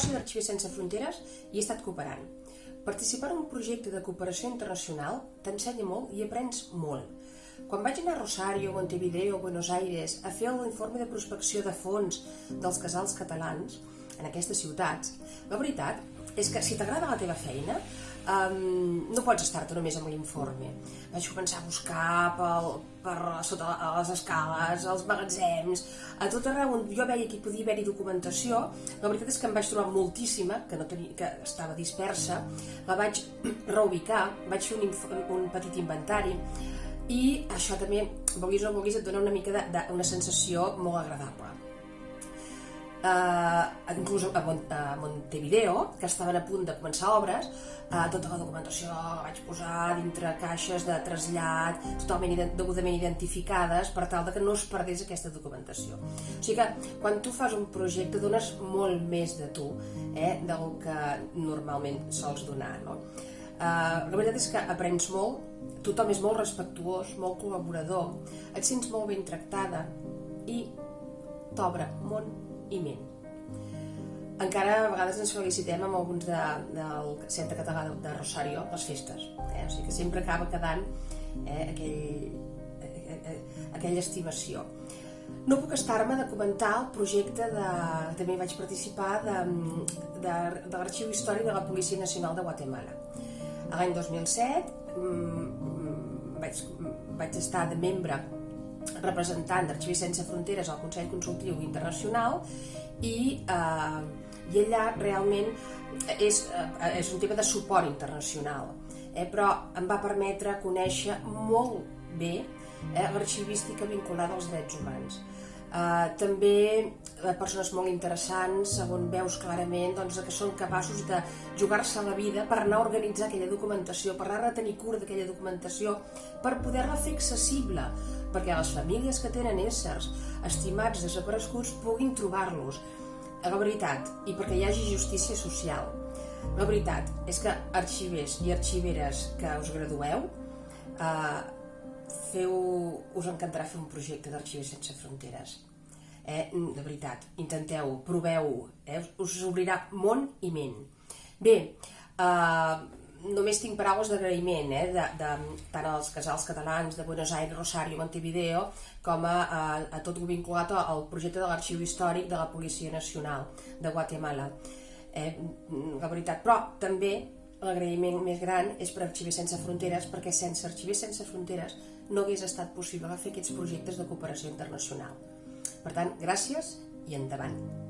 soci d'Arxivers Sense Fronteres i he estat cooperant. Participar en un projecte de cooperació internacional t'ensenya molt i aprens molt. Quan vaig anar a Rosario, Montevideo, Buenos Aires a fer l'informe de prospecció de fons dels casals catalans en aquestes ciutats, la veritat és que si t'agrada la teva feina no pots estar-te només amb l'informe. Vaig començar a buscar per sota les escales, als magatzems, a tot arreu on jo veia que hi podia haver-hi documentació. La veritat és que em vaig trobar moltíssima, que estava dispersa, la vaig reubicar, vaig fer un petit inventari i això també, vulguis o no vulguis, et dona una mica una sensació molt agradable. Inclús a Montevideo, que estaven a punt de començar obres, tota la documentació la vaig posar dintre caixes de trasllat totalment degudament identificades per tal que no es perdés aquesta documentació. O sigui que quan tu fas un projecte dones molt més de tu del que normalment sols donar, no? La veritat és que aprens molt, tothom és molt respectuós, molt col·laborador, et sents molt ben tractada i t'obre món i ment. Encara a vegades ens felicitem amb alguns del Centre Català de Rosario les festes, o sigui que sempre acaba quedant aquella estimació. No puc estar-me de comentar el projecte també vaig participar de l'Arxiu Històric de la Policia Nacional de Guatemala. L'any 2007 vaig estar de membre representant d'Arxivers Sense Fronteres al Consell Consultiu Internacional i allà realment és un tema de suport internacional, però em va permetre conèixer molt bé l'arxivística vinculada als drets humans. També persones molt interessants on veus clarament que són capaços de jugar-se la vida per anar a organitzar aquella documentació, per anar a tenir cura d'aquella documentació, per poder-la fer accessible, perquè les famílies que tenen éssers estimats desapareguts puguin trobar-los. La veritat, i perquè hi hagi justícia social, la veritat és que arxivers i arxiveres que us gradueu, us encantarà fer un projecte d'Arxivers Sense Fronteres. De veritat, intenteu, proveu, us obrirà món i ment. Bé, només tinc paraules d'agraïment tant als casals catalans de Buenos Aires, Rosario, Montevideo, com a tot el vinculat al projecte de l'Arxiu Històric de la Policia Nacional de Guatemala. La veritat, però també l'agraïment més gran és per Arxivers Sense Fronteres, perquè sense Arxivers Sense Fronteres no hagués estat possible fer aquests projectes de cooperació internacional. Per tant, gràcies i endavant!